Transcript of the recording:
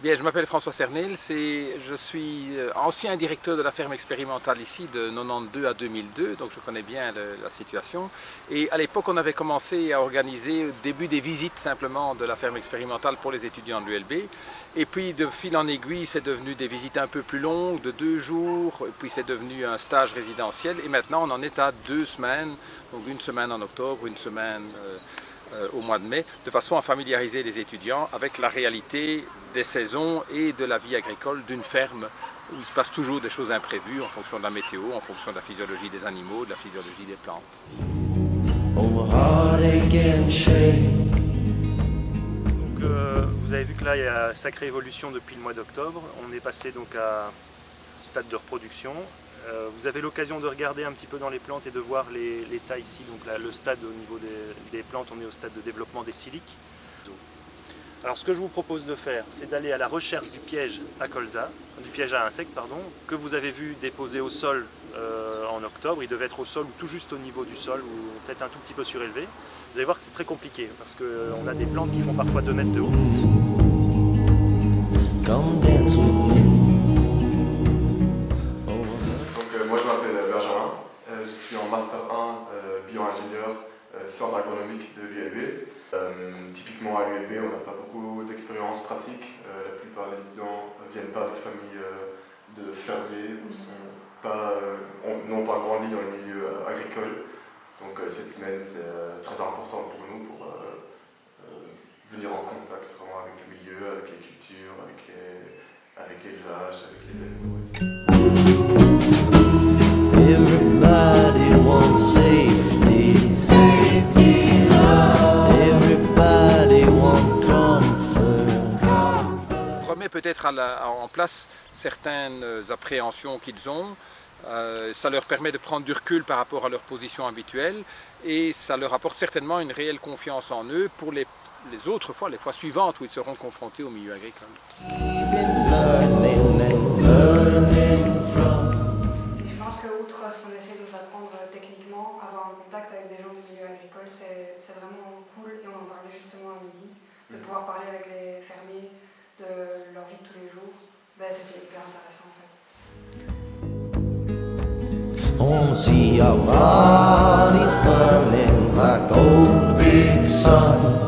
Bien, je m'appelle François Cernel, je suis ancien directeur de la ferme expérimentale ici de 92 à 2002, donc je connais bien la situation. Et à l'époque, on avait commencé à organiser au début des visites simplement de la ferme expérimentale pour les étudiants de l'ULB. Et puis de fil en aiguille, c'est devenu des visites un peu plus longues, de 2 jours, et puis c'est devenu un stage résidentiel. Et maintenant, on en est à 2 semaines, donc une semaine en octobre, une semaine au mois de mai, de façon à familiariser les étudiants avec la réalité des saisons et de la vie agricole d'une ferme où il se passe toujours des choses imprévues en fonction de la météo, en fonction de la physiologie des animaux, de la physiologie des plantes. Donc, vous avez vu que là il y a une sacrée évolution depuis le mois d'octobre. On est passé donc à stade de reproduction. Vous avez l'occasion de regarder un petit peu dans les plantes et de voir l'état ici. Donc là, le stade au niveau des plantes, on est au stade de développement des siliques. Alors ce que je vous propose de faire, c'est d'aller à la recherche du piège à colza, du piège à insectes, pardon, que vous avez vu déposé au sol en octobre. Il devait être au sol ou tout juste au niveau du sol ou peut-être un tout petit peu surélevé. Vous allez voir que c'est très compliqué parce qu'on a des plantes qui font parfois 2 mètres de haut. Moi je m'appelle Benjamin, je suis en Master 1 bio-ingénieur sciences agronomiques de l'ULB. Typiquement à l'ULB on n'a pas beaucoup d'expérience pratique, la plupart des étudiants ne viennent pas de familles de fermiers ou n'ont pas grandi dans le milieu agricole. Donc cette semaine c'est très important pour nous pour venir en contact vraiment avec le milieu, avec les cultures, avec l'élevage, avec les animaux, etc. Everybody wants safety, safety, love. Everybody wants comfort. Remet peut-être en place certaines appréhensions qu'ils ont. Ça leur permet de prendre du recul par rapport à leur position habituelle et ça leur apporte certainement une réelle confiance en eux pour les autres fois, les fois suivantes où ils seront confrontés au milieu agricole. Ce qu'on essaie de nous apprendre techniquement, avoir un contact avec des gens du milieu agricole, c'est vraiment cool et on en parlait justement à midi, de pouvoir parler avec les fermiers de leur vie de tous les jours, c'était hyper intéressant en fait. On see our bodies burning like old big sun.